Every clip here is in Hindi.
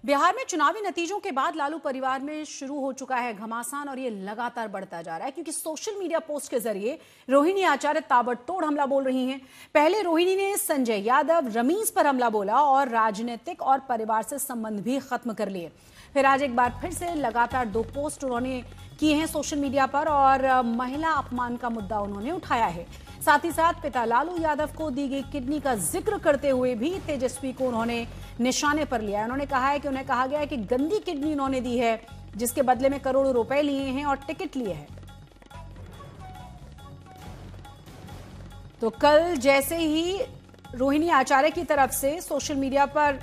बिहार में चुनावी नतीजों के बाद लालू परिवार में शुरू हो चुका है घमासान और ये लगातार बढ़ता जा रहा है क्योंकि सोशल मीडिया पोस्ट के जरिए रोहिणी आचार्य ताबड़तोड़ हमला बोल रही हैं। पहले रोहिणी ने संजय यादव, रमीज पर हमला बोला और राजनीतिक और परिवार से संबंध भी खत्म कर लिए। फिर आज एक बार फिर से लगातार 2 पोस्ट उन्होंने किए हैं सोशल मीडिया पर और महिला अपमान का मुद्दा उन्होंने उठाया है। साथ ही साथ पिता लालू यादव को दी गई किडनी का जिक्र करते हुए भी तेजस्वी को उन्होंने निशाने पर लिया है। उन्होंने कहा है कि उन्हें कहा गया है कि गंदी किडनी उन्होंने दी है जिसके बदले में करोड़ों रुपए लिए हैं और टिकट लिए हैं। तो कल जैसे ही रोहिणी आचार्य की तरफ से सोशल मीडिया पर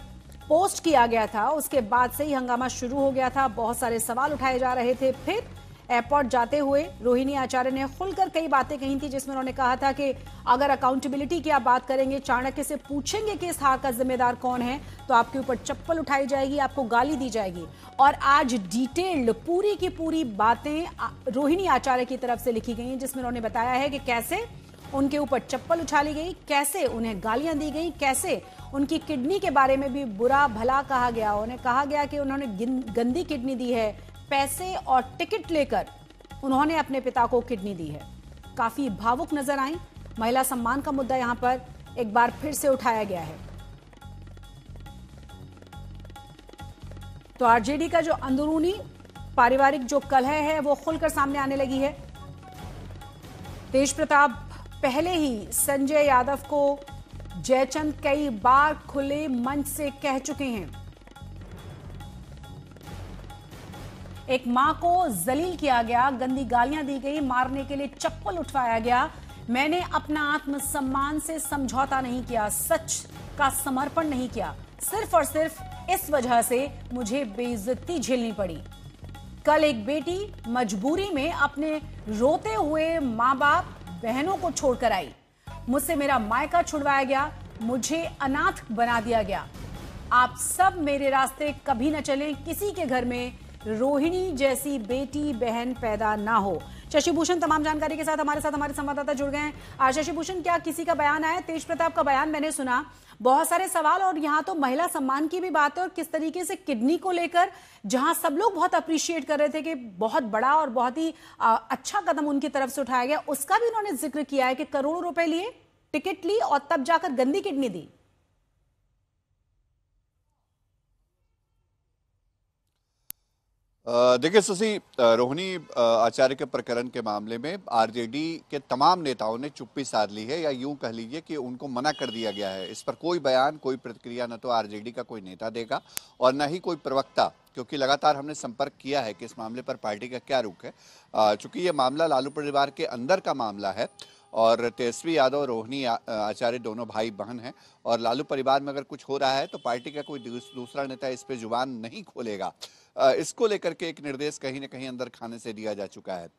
पोस्ट किया गया था उसके बाद से ही हंगामा शुरू हो गया था। बहुत सारे सवाल उठाए जा रहे थे। फिर एयरपोर्ट जाते हुए रोहिणी आचार्य ने खुलकर कई बातें कही थी जिसमें उन्होंने कहा था कि अगर अकाउंटेबिलिटी की आप बात करेंगे, चाणक्य से पूछेंगे कि इस हार का जिम्मेदार कौन है तो आपके ऊपर चप्पल उठाई जाएगी, आपको गाली दी जाएगी। और आज डिटेल्ड पूरी की पूरी बातें रोहिणी आचार्य की तरफ से लिखी गई हैं जिसमें उन्होंने बताया है कि कैसे उनके ऊपर चप्पल उछाली गई, कैसे उन्हें गालियां दी गई, कैसे उनकी किडनी के बारे में भी बुरा भला कहा गया। उन्हें कहा गया कि उन्होंने गंदी किडनी दी है, पैसे और टिकट लेकर उन्होंने अपने पिता को किडनी दी है। काफी भावुक नजर आई। महिला सम्मान का मुद्दा यहां पर एक बार फिर से उठाया गया है। तो आरजेडी का जो अंदरूनी पारिवारिक जो कलह है वो खुलकर सामने आने लगी है। तेज प्रताप पहले ही संजय यादव को जयचंद कई बार खुले मंच से कह चुके हैं। एक मां को जलील किया गया, गंदी गालियां दी गई, मारने के लिए चप्पल उठवाया गया। मैंने अपना आत्मसम्मान से समझौता नहीं किया, सच का समर्पण नहीं किया, सिर्फ और सिर्फ इस वजह से मुझे बेइज्जती झेलनी पड़ी। कल एक बेटी मजबूरी में अपने रोते हुए मां बाप बहनों को छोड़कर आई। मुझसे मेरा मायका छुड़वाया गया, मुझे अनाथ बना दिया गया। आप सब मेरे रास्ते कभी न चलें, किसी के घर में रोहिणी जैसी बेटी बहन पैदा ना हो। शशि भूषण तमाम जानकारी के साथ हमारे संवाददाता जुड़ गए हैं। शशि भूषण, क्या किसी का बयान आया? तेज प्रताप का बयान मैंने सुना, बहुत सारे सवाल और यहाँ तो महिला सम्मान की भी बात है और किस तरीके से किडनी को लेकर जहां सब लोग बहुत अप्रिशिएट कर रहे थे कि बहुत बड़ा और बहुत ही अच्छा कदम उनकी तरफ से उठाया गया, उसका भी उन्होंने जिक्र किया है कि करोड़ों रुपए लिए, टिकट ली और तब जाकर गंदी किडनी दी। देखिए सुशी, रोहिणी आचार्य के प्रकरण के मामले में आरजेडी के तमाम नेताओं ने चुप्पी साध ली है, या यूं कह लीजिए कि उनको मना कर दिया गया है। इस पर कोई बयान, कोई प्रतिक्रिया न तो आरजेडी का कोई नेता देगा और न ही कोई प्रवक्ता, क्योंकि लगातार हमने संपर्क किया है कि इस मामले पर पार्टी का क्या रुख है। चूंकि ये मामला लालू परिवार के अंदर का मामला है और तेजस्वी यादव, रोहिणी आचार्य दोनों भाई बहन हैं और लालू परिवार में अगर कुछ हो रहा है तो पार्टी का कोई दूसरा नेता इस पे जुबान नहीं खोलेगा। इसको लेकर के एक निर्देश कहीं न कहीं अंदर खाने से दिया जा चुका है।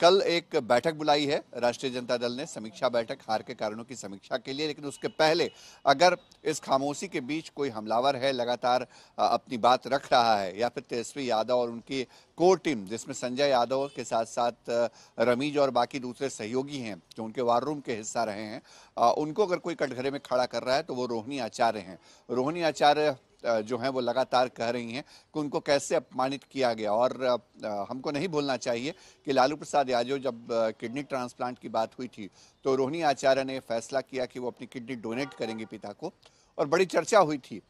कल एक बैठक बुलाई है राष्ट्रीय जनता दल ने, समीक्षा बैठक, हार के कारणों की समीक्षा के लिए। लेकिन उसके पहले अगर इस खामोशी के बीच कोई हमलावर है, लगातार अपनी बात रख रहा है, या फिर तेजस्वी यादव और उनकी कोर टीम जिसमें संजय यादव के साथ साथ रमीज और बाकी दूसरे सहयोगी हैं जो उनके वार रूम के हिस्सा रहे हैं, उनको अगर कोई कटघरे में खड़ा कर रहा है तो वो रोहिणी आचार्य हैं। रोहिणी आचार्य जो हैं वो लगातार कह रही हैं कि उनको कैसे अपमानित किया गया। और हमको नहीं भूलना चाहिए कि लालू प्रसाद यादव जब किडनी ट्रांसप्लांट की बात हुई थी तो रोहिणी आचार्य ने फैसला किया कि वो अपनी किडनी डोनेट करेंगे पिता को, और बड़ी चर्चा हुई थी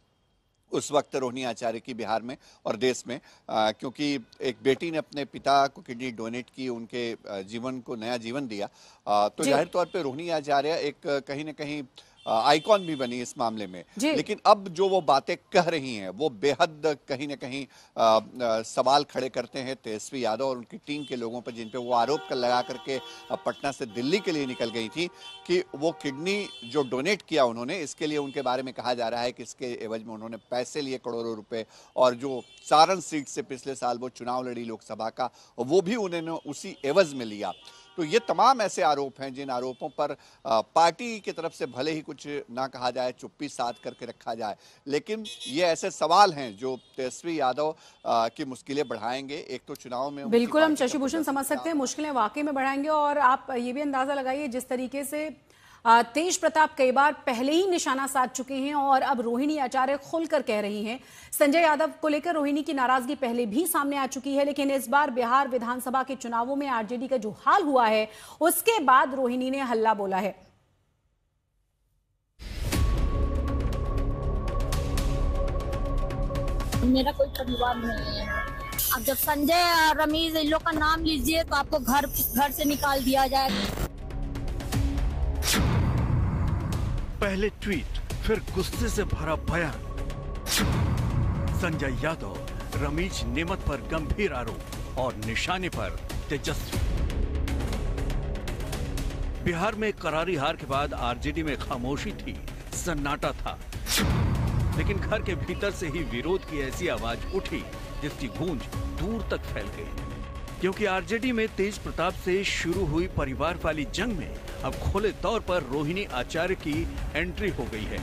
उस वक्त रोहिणी आचार्य की बिहार में और देश में, क्योंकि एक बेटी ने अपने पिता को किडनी डोनेट की, उनके जीवन को नया जीवन दिया। तो जाहिर तौर पे रोहिणी आचार्य एक कहीं न कहीं आइकॉन भी बनी इस मामले में। लेकिन अब जो वो बातें कह रही हैं वो बेहद कहीं न कहीं सवाल खड़े करते हैं तेजस्वी यादव और उनकी टीम के लोगों पर, जिन पे वो आरोप लगा करके पटना से दिल्ली के लिए निकल गई थी कि वो किडनी जो डोनेट किया उन्होंने, इसके लिए उनके बारे में कहा जा रहा है कि इसके एवज में उन्होंने पैसे लिए करोड़ों रुपए, और जो सारण सीट से पिछले साल वो चुनाव लड़ी लोकसभा का, वो भी उन्होंने उसी एवज में लिया। तो ये तमाम ऐसे आरोप हैं जिन आरोपों पर पार्टी की तरफ से भले ही कुछ ना कहा जाए, चुप्पी साध करके रखा जाए, लेकिन ये ऐसे सवाल हैं जो तेजस्वी यादव की मुश्किलें बढ़ाएंगे। एक तो चुनाव में बिल्कुल हम शशि भूषण समझ सकते हैं मुश्किलें वाकई में बढ़ाएंगे, और आप ये भी अंदाजा लगाइए जिस तरीके से तेज प्रताप कई बार पहले ही निशाना साध चुके हैं और अब रोहिणी आचार्य खुलकर कह रही हैं। संजय यादव को लेकर रोहिणी की नाराजगी पहले भी सामने आ चुकी है, लेकिन इस बार बिहार विधानसभा के चुनावों में आरजेडी का जो हाल हुआ है उसके बाद रोहिणी ने हल्ला बोला है। मेरा कोई परिवार नहीं है। अब जब संजय और रमीज इन लोग का नाम लीजिए तो आपको घर से निकाल दिया जाएगा। पहले ट्वीट, फिर गुस्से से भरा बयान। संजय यादव, रमीज नेमत पर गंभीर आरोप और निशाने पर तेजस्वी। बिहार में करारी हार के बाद आरजेडी में खामोशी थी, सन्नाटा था, लेकिन घर के भीतर से ही विरोध की ऐसी आवाज उठी जिसकी गूंज दूर तक फैल गई। क्योंकि आरजेडी में तेज प्रताप से शुरू हुई परिवार वाली जंग में अब खुले तौर पर रोहिणी आचार्य की एंट्री हो गई है।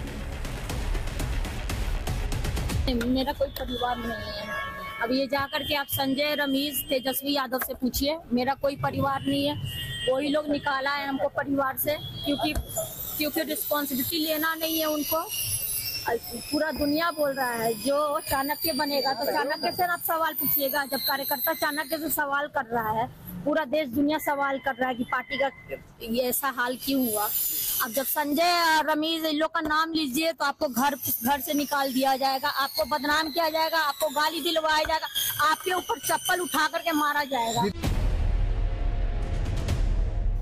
मेरा कोई परिवार नहीं है। अब ये जाकर के आप संजय, रमीज, तेजस्वी यादव से पूछिए, मेरा कोई परिवार नहीं है। वही लोग निकाला है हमको परिवार से, क्योंकि रिस्पॉन्सिबिलिटी लेना नहीं है उनको। पूरा दुनिया बोल रहा है जो चाणक्य बनेगा तो चाणक्य से आप सवाल पूछिएगा। जब कार्यकर्ता चाणक्य से सवाल कर रहा है, पूरा देश दुनिया सवाल कर रहा है कि पार्टी का ये ऐसा हाल क्यों हुआ। अब जब संजय और रमीज इन लोग का नाम लीजिए तो आपको घर से निकाल दिया जाएगा, आपको बदनाम किया जाएगा, आपको गाली दिलवाया जाएगा, आपके ऊपर चप्पल उठा करके मारा जाएगा।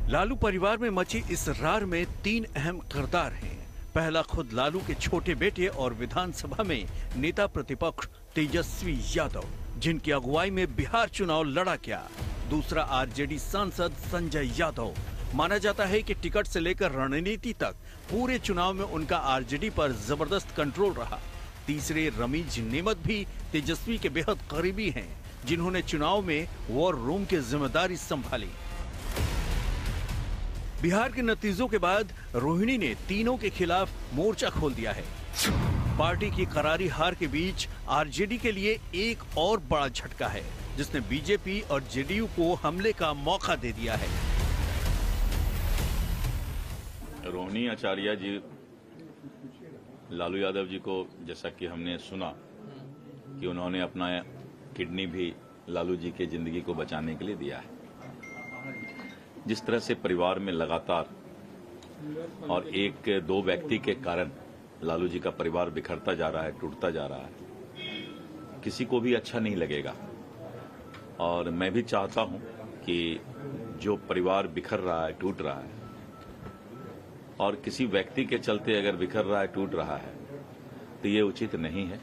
लालू परिवार में मची इस रार में 3 अहम किरदार हैं। पहला खुद लालू के छोटे बेटे और विधानसभा में नेता प्रतिपक्ष तेजस्वी यादव, जिनकी अगुवाई में बिहार चुनाव लड़ा गया। दूसरा आरजेडी सांसद संजय यादव। माना जाता है कि टिकट से लेकर रणनीति तक पूरे चुनाव में उनका आरजेडी पर जबरदस्त कंट्रोल रहा। तीसरे रमीज नेमत भी तेजस्वी के बेहद करीबी हैं, जिन्होंने चुनाव में वॉर रूम की जिम्मेदारी संभाली। बिहार के नतीजों के बाद रोहिणी ने तीनों के खिलाफ मोर्चा खोल दिया है। पार्टी की करारी हार के बीच आरजेडी के लिए एक और बड़ा झटका है, जिसने बीजेपी और जेडीयू को हमले का मौका दे दिया है। रोहिणी आचार्य जी, लालू यादव जी को, जैसा कि हमने सुना कि उन्होंने अपना किडनी भी लालू जी के जिंदगी को बचाने के लिए दिया है। जिस तरह से परिवार में लगातार और एक दो व्यक्ति के कारण लालू जी का परिवार बिखरता जा रहा है, टूटता जा रहा है, किसी को भी अच्छा नहीं लगेगा। और मैं भी चाहता हूं कि जो परिवार बिखर रहा है, टूट रहा है, और किसी व्यक्ति के चलते अगर बिखर रहा है, टूट रहा है, तो ये उचित नहीं है।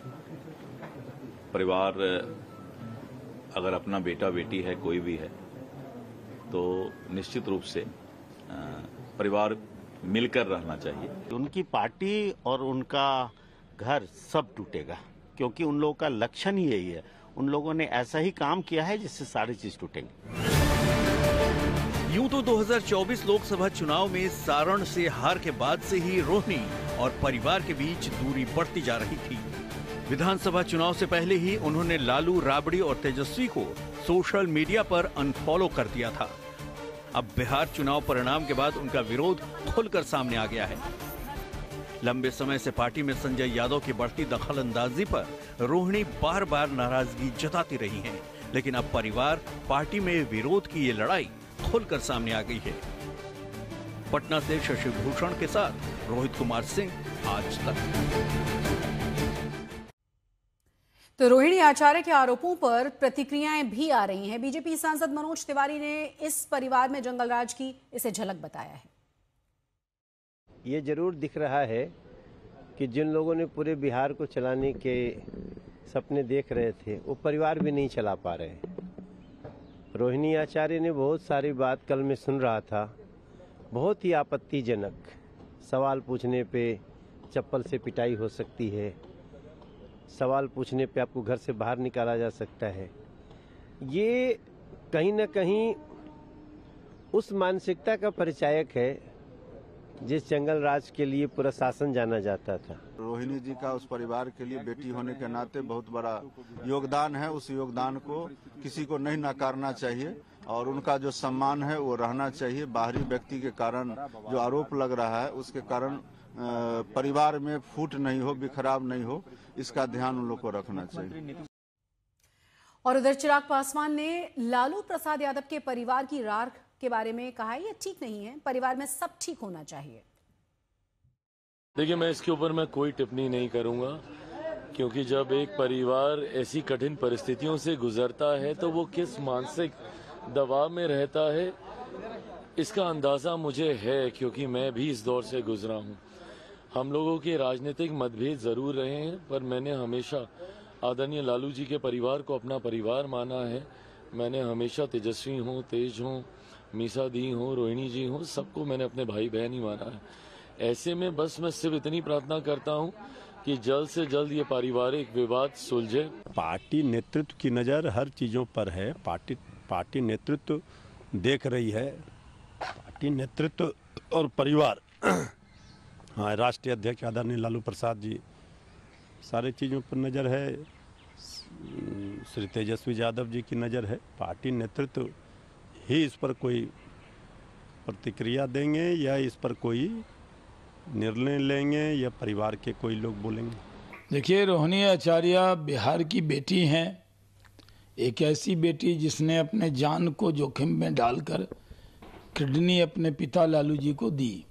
परिवार अगर अपना बेटा बेटी है, कोई भी है, तो निश्चित रूप से परिवार मिलकर रहना चाहिए। उनकी पार्टी और उनका घर सब टूटेगा, क्योंकि उन लोगों का लक्षण ही यही है। उन लोगों ने ऐसा ही काम किया है जिससे सारी चीज टूटेंगे। यूं तो 2024 लोकसभा चुनाव में सारण से हार के बाद से ही रोहिणी और परिवार के बीच दूरी बढ़ती जा रही थी। विधानसभा चुनाव से पहले ही उन्होंने लालू, राबड़ी और तेजस्वी को सोशल मीडिया पर अनफॉलो कर दिया था। अब बिहार चुनाव परिणाम के बाद उनका विरोध खुलकर सामने आ गया है। लंबे समय से पार्टी में संजय यादव की बढ़ती दखलंदाजी पर रोहिणी बार बार नाराजगी जताती रही हैं, लेकिन अब परिवार पार्टी में विरोध की ये लड़ाई खुलकर सामने आ गई है। पटना से शशि भूषण के साथ रोहित कुमार सिंह, आज तक। तो रोहिणी आचार्य के आरोपों पर प्रतिक्रियाएं भी आ रही हैं। बीजेपी सांसद मनोज तिवारी ने इस परिवार में जंगलराज की इसे झलक बताया है। ये जरूर दिख रहा है कि जिन लोगों ने पूरे बिहार को चलाने के सपने देख रहे थे, वो परिवार भी नहीं चला पा रहे। रोहिणी आचार्य ने बहुत सारी बात कल मैं सुन रहा था, बहुत ही आपत्तिजनक। सवाल पूछने पे चप्पल से पिटाई हो सकती है, सवाल पूछने पे आपको घर से बाहर निकाला जा सकता है। ये कहीं न कहीं उस मानसिकता का परिचायक है जिस जंगल राज के लिए पूरा शासन जाना जाता था। रोहिणी जी का उस परिवार के लिए बेटी होने के नाते बहुत बड़ा योगदान है। उस योगदान को किसी को नहीं नकारना चाहिए और उनका जो सम्मान है वो रहना चाहिए। बाहरी व्यक्ति के कारण जो आरोप लग रहा है उसके कारण परिवार में फूट नहीं हो, बिखराव नहीं हो, इसका ध्यान उन लोग को रखना चाहिए। और उधर चिराग पासवान ने लालू प्रसाद यादव के परिवार की राख के बारे में कहा है, ये ठीक नहीं है, परिवार में सब ठीक होना चाहिए। देखिए, मैं इसके ऊपर मैं कोई टिप्पणी नहीं करूंगा, क्योंकि जब एक परिवार ऐसी कठिन परिस्थितियों से गुजरता है तो वो किस मानसिक दबाव में रहता है इसका अंदाजा मुझे है, क्योंकि मैं भी इस दौर से गुजरा हूँ। हम लोगों के राजनीतिक मतभेद जरूर रहे हैं, पर मैंने हमेशा आदरणीय लालू जी के परिवार को अपना परिवार माना है। मैंने हमेशा तेजस्वी हूँ, तेज हूँ, मीसा दी हूँ, रोहिणी जी हूँ, सबको मैंने अपने भाई बहन ही माना है। ऐसे में बस मैं सिर्फ इतनी प्रार्थना करता हूँ कि जल्द से जल्द ये पारिवारिक विवाद सुलझे। पार्टी नेतृत्व की नज़र हर चीज़ों पर है। पार्टी नेतृत्व देख रही है। पार्टी नेतृत्व और परिवार, हाँ, राष्ट्रीय अध्यक्ष आदरणीय लालू प्रसाद जी, सारे चीज़ों पर नज़र है। श्री तेजस्वी यादव जी की नज़र है। पार्टी नेतृत्व ही इस पर कोई प्रतिक्रिया देंगे या इस पर कोई निर्णय लेंगे या परिवार के कोई लोग बोलेंगे। देखिए, रोहिणी आचार्य बिहार की बेटी हैं, एक ऐसी बेटी जिसने अपने जान को जोखिम में डालकर किडनी अपने पिता लालू जी को दी,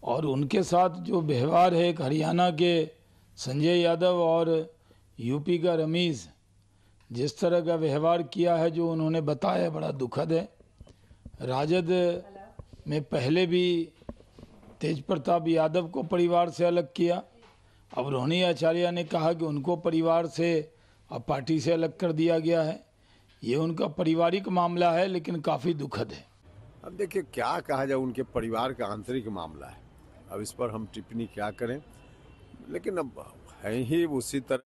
और उनके साथ जो व्यवहार है, एक हरियाणा के संजय यादव और यूपी का रमीज, जिस तरह का व्यवहार किया है, जो उन्होंने बताया, बड़ा दुखद है। राजद में पहले भी तेज प्रताप यादव को परिवार से अलग किया, अब रोहिणी आचार्य ने कहा कि उनको परिवार से और पार्टी से अलग कर दिया गया है। ये उनका पारिवारिक मामला है, लेकिन काफ़ी दुखद है। अब देखिए, क्या कहा जाए, उनके परिवार का आंतरिक मामला है, अब इस पर हम टिप्पणी क्या करें, लेकिन अब है ही उसी तरह।